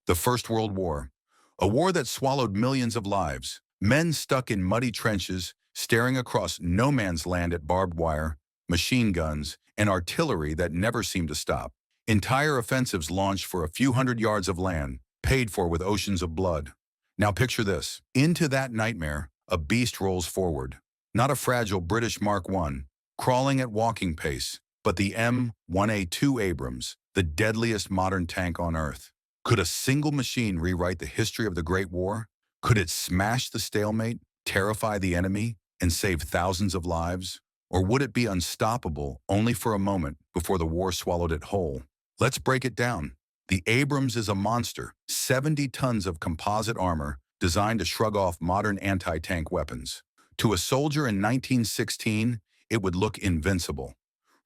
The First World War. A war that swallowed millions of lives. Men stuck in muddy trenches, staring across no man's land at barbed wire, machine guns, and artillery that never seemed to stop. Entire offensives launched for a few hundred yards of land, paid for with oceans of blood. Now picture this. Into that nightmare, a beast rolls forward. Not a fragile British Mark I, crawling at walking pace, but the M1 Abrams, the deadliest modern tank on Earth. Could a single machine rewrite the history of the Great War? Could it smash the stalemate, terrify the enemy, and save thousands of lives? Or would it be unstoppable only for a moment before the war swallowed it whole? Let's break it down. The Abrams is a monster, 70 tons of composite armor designed to shrug off modern anti-tank weapons. To a soldier in 1916, it would look invincible.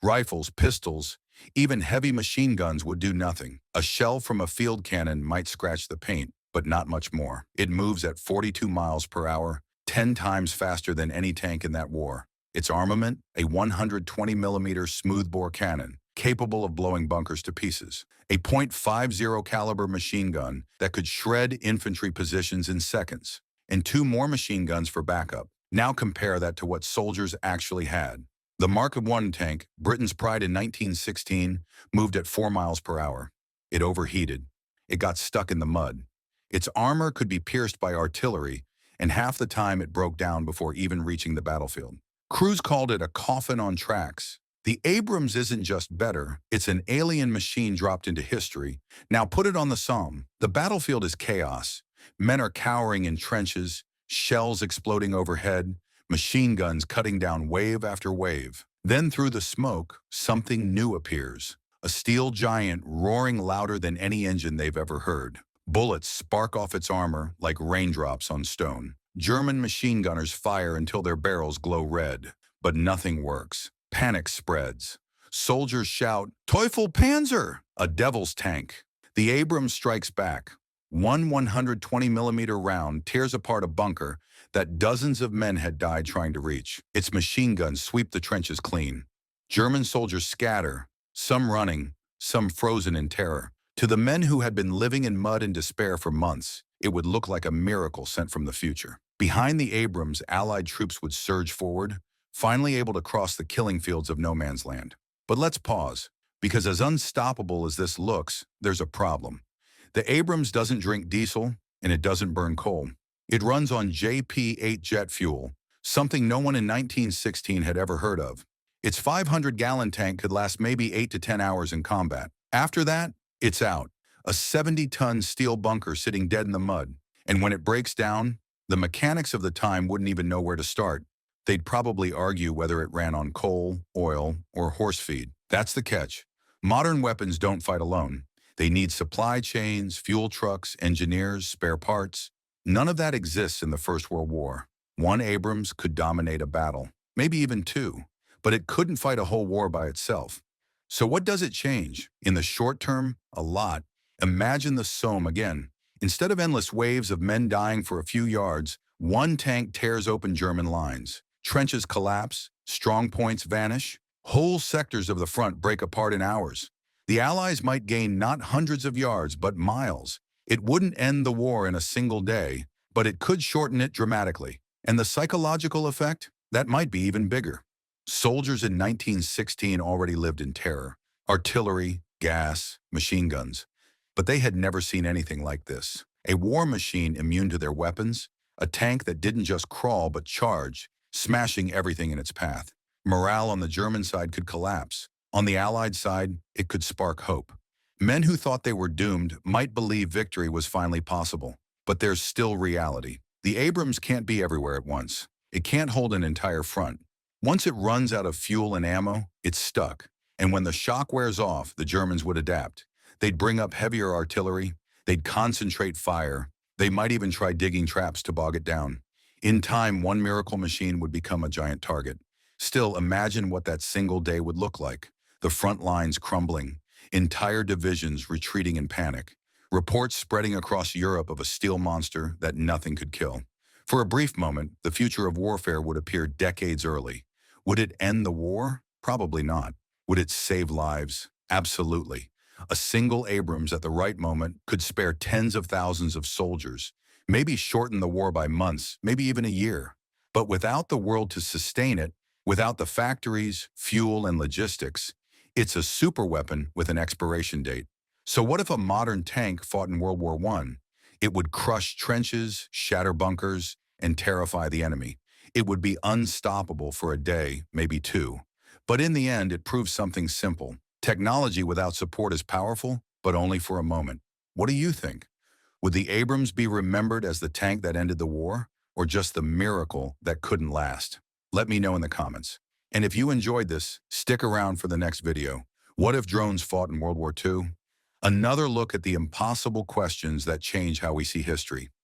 Rifles, pistols, even heavy machine guns would do nothing. A shell from a field cannon might scratch the paint, but not much more. It moves at 42 miles per hour, 10 times faster than any tank in that war. Its armament, a 120mm smoothbore cannon, capable of blowing bunkers to pieces. A .50 caliber machine gun that could shred infantry positions in seconds. And 2 more machine guns for backup. Now compare that to what soldiers actually had. The Mark I tank, Britain's pride in 1916, moved at 4 miles per hour. It overheated. It got stuck in the mud. Its armor could be pierced by artillery, and half the time it broke down before even reaching the battlefield. Crews called it a coffin on tracks. The Abrams isn't just better, it's an alien machine dropped into history. Now put it on the Somme. The battlefield is chaos. Men are cowering in trenches, shells exploding overhead, machine guns cutting down wave after wave. Then through the smoke, something new appears. A steel giant roaring louder than any engine they've ever heard. Bullets spark off its armor like raindrops on stone. German machine gunners fire until their barrels glow red. But nothing works. Panic spreads. Soldiers shout, "Teufel Panzer!" A devil's tank. The Abrams strikes back. One 120mm round tears apart a bunker that dozens of men had died trying to reach. Its machine guns sweep the trenches clean. German soldiers scatter, some running, some frozen in terror. To the men who had been living in mud and despair for months, it would look like a miracle sent from the future. Behind the Abrams, Allied troops would surge forward, finally able to cross the killing fields of no man's land. But let's pause, because as unstoppable as this looks, there's a problem. The Abrams doesn't drink diesel, and it doesn't burn coal. It runs on JP-8 jet fuel, something no one in 1916 had ever heard of. Its 500-gallon tank could last maybe 8 to 10 hours in combat. After that, it's out. A 70-ton steel bunker sitting dead in the mud. And when it breaks down, the mechanics of the time wouldn't even know where to start. They'd probably argue whether it ran on coal, oil, or horse feed. That's the catch. Modern weapons don't fight alone. They need supply chains, fuel trucks, engineers, spare parts. None of that exists in the First World War. One Abrams could dominate a battle, maybe even 2, but it couldn't fight a whole war by itself. So what does it change? In the short term, a lot. Imagine the Somme again. Instead of endless waves of men dying for a few yards, one tank tears open German lines. Trenches collapse, strong points vanish, whole sectors of the front break apart in hours. The Allies might gain not hundreds of yards, but miles. It wouldn't end the war in a single day, but it could shorten it dramatically. And the psychological effect? That might be even bigger. Soldiers in 1916 already lived in terror. Artillery, gas, machine guns. But they had never seen anything like this. A war machine immune to their weapons, a tank that didn't just crawl but charged, smashing everything in its path. Morale on the German side could collapse. On the Allied side, it could spark hope. Men who thought they were doomed might believe victory was finally possible. But there's still reality. The Abrams can't be everywhere at once. It can't hold an entire front. Once it runs out of fuel and ammo, it's stuck. And when the shock wears off, the Germans would adapt. They'd bring up heavier artillery. They'd concentrate fire. They might even try digging traps to bog it down. In time, one miracle machine would become a giant target. Still, imagine what that single day would look like. The front lines crumbling, entire divisions retreating in panic, reports spreading across Europe of a steel monster that nothing could kill. For a brief moment, the future of warfare would appear decades early. Would it end the war? Probably not. Would it save lives? Absolutely. A single Abrams at the right moment could spare tens of thousands of soldiers, maybe shorten the war by months, maybe even a year. But without the world to sustain it, without the factories, fuel, and logistics, it's a superweapon with an expiration date. So what if a modern tank fought in World War I? It would crush trenches, shatter bunkers, and terrify the enemy. It would be unstoppable for a day, maybe two. But in the end, it proves something simple. Technology without support is powerful, but only for a moment. What do you think? Would the Abrams be remembered as the tank that ended the war, or just the miracle that couldn't last? Let me know in the comments. And if you enjoyed this, stick around for the next video. What if drones fought in World War II? Another look at the impossible questions that change how we see history.